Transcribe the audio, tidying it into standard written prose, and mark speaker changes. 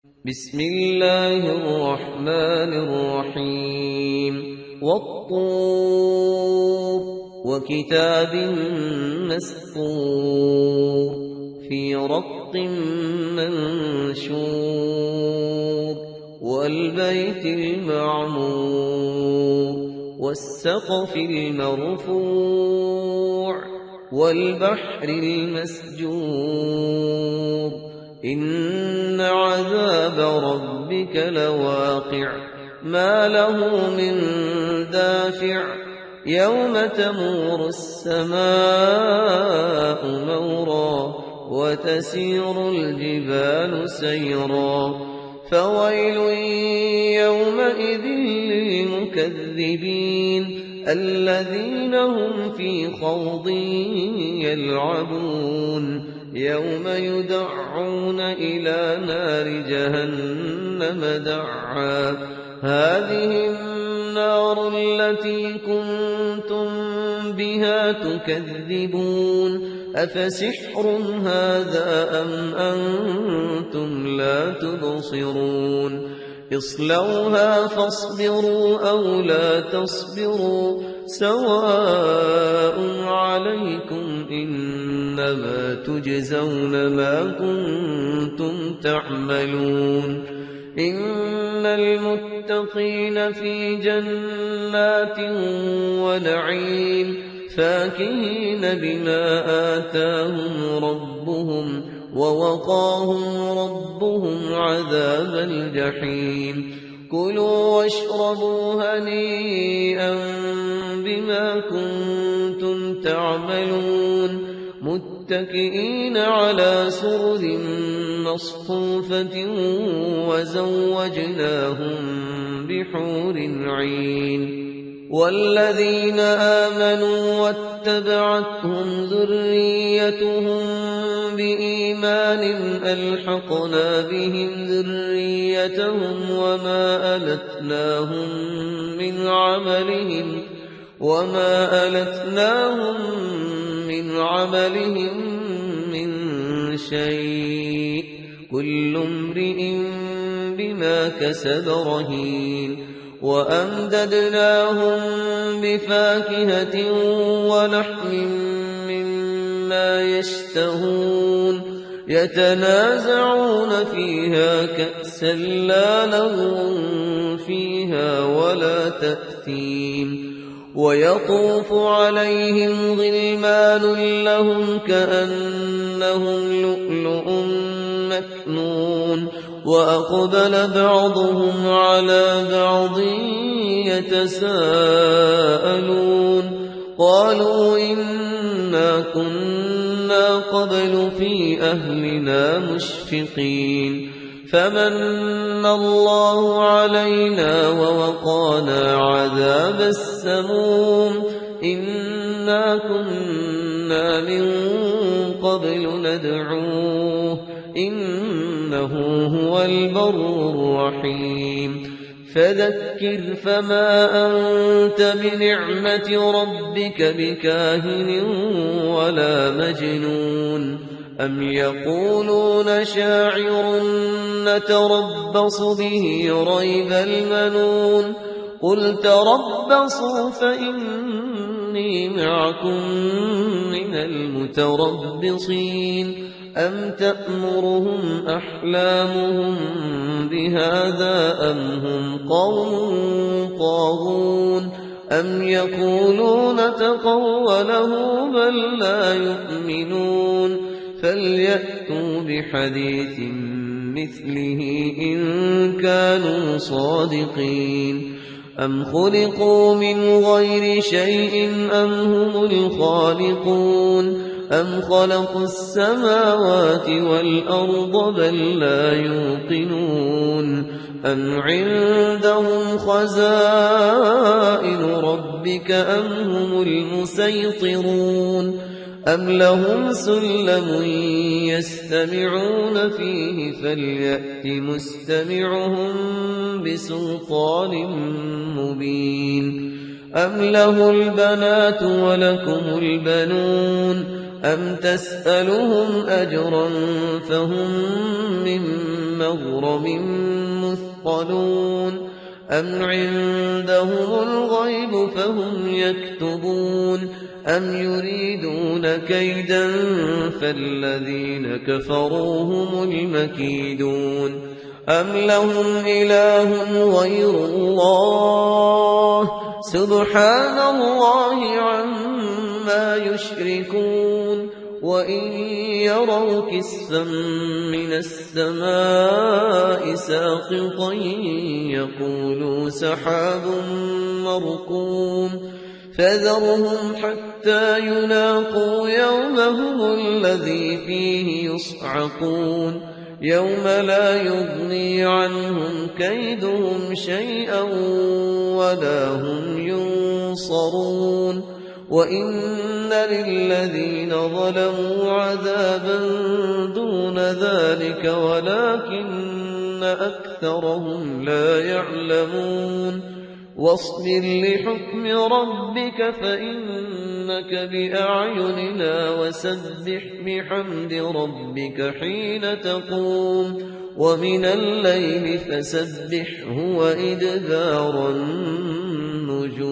Speaker 1: بسم الله الرحمن الرحيم والطور وكتاب مسطور في رق منشور والبيت المعمور والسقف المرفوع والبحر المسجور إن عذاب ربك لواقع ما له من دافع يوم تمور السماء مورا وتسير الجبال سيرا فويل يومئذ للمكذبين الذين هم في خوض يلعبون يوم يدعون إلى نار جهنم دعا هذه النار التي كنتم بها تكذبون أفسحر هذا أم أنتم لا تبصرون اصلوها فاصبروا أو لا تصبروا سواء عليكم إنما تجزون ما كنتم تعملون إن المتقين في جنات ونعيم فاكهين بما آتاهم ربهم ووقاهم ربهم عذاب الجحيم كلوا واشربوا هنيئا بما كنتم تعملون متكئين على سرر مصفوفة وزوجناهم بحور عين والذين آمنوا واتبعتهم ذريتهم بإيمان ألحقنا بهم ذريتهم وما ألتناهم من عملهم من شيء كل امرئ بما كسب رهين وأمددناهم بفاكهة ولحم مما يشتهون يتنازعون فيها كأسا لا لغو فيها ولا تأثيم ويطوف عليهم غلمان لهم كأنهم لؤلؤ مكنون وأقبل بعضهم على بعض يتساءلون قالوا إنا كنا قبل في أهلنا مشفقين فمن الله علينا ووقانا عذاب السموم إنا كنا من قبل ندعوه إنه هو البر الرحيم فذكر فما أنت بنعمة ربك بكاهن ولا مجنون أم يقولون شاعر نتربص به ريب المنون قل تربصوا فإني معكم من المتربصين أم تأمرهم أحلامهم بهذا أم هم قوم طاغون أم يقولون تقوله بل لا يؤمنون فليأتوا بحديث مثله إن كانوا صادقين أم خلقوا من غير شيء أم هم الخالقون أم خلقوا السماوات والأرض بل لا يوقنون أم عندهم خزائن ربك أم هم المسيطرون أم لهم سلم يستمعون فيه فليأت مستمعهم بسلطان مبين أم له البنات ولكم البنون أم تسألهم أجرا فهم من مغرم مثقلون أم عندهم الغيب فهم يكتبون أم يريدون كيدا فالذين كفروا هم المكيدون أم لهم إله غير الله سبحان الله عما يشركون وإن يروا كسفا من السماء ساقطا يقولوا سحاب مركوم فذرهم حتى يلاقوا يومهم الذي فيه يصعقون يوم لا يغني عنهم كيدهم شيئا ولا هم ينصرون وإن للذين ظلموا عذابا دون ذلك ولكن أكثرهم لا يعلمون واصبر لحكم ربك فإنك بأعيننا وسبح بحمد ربك حين تقوم ومن الليل فسبحه وإدبار النجوم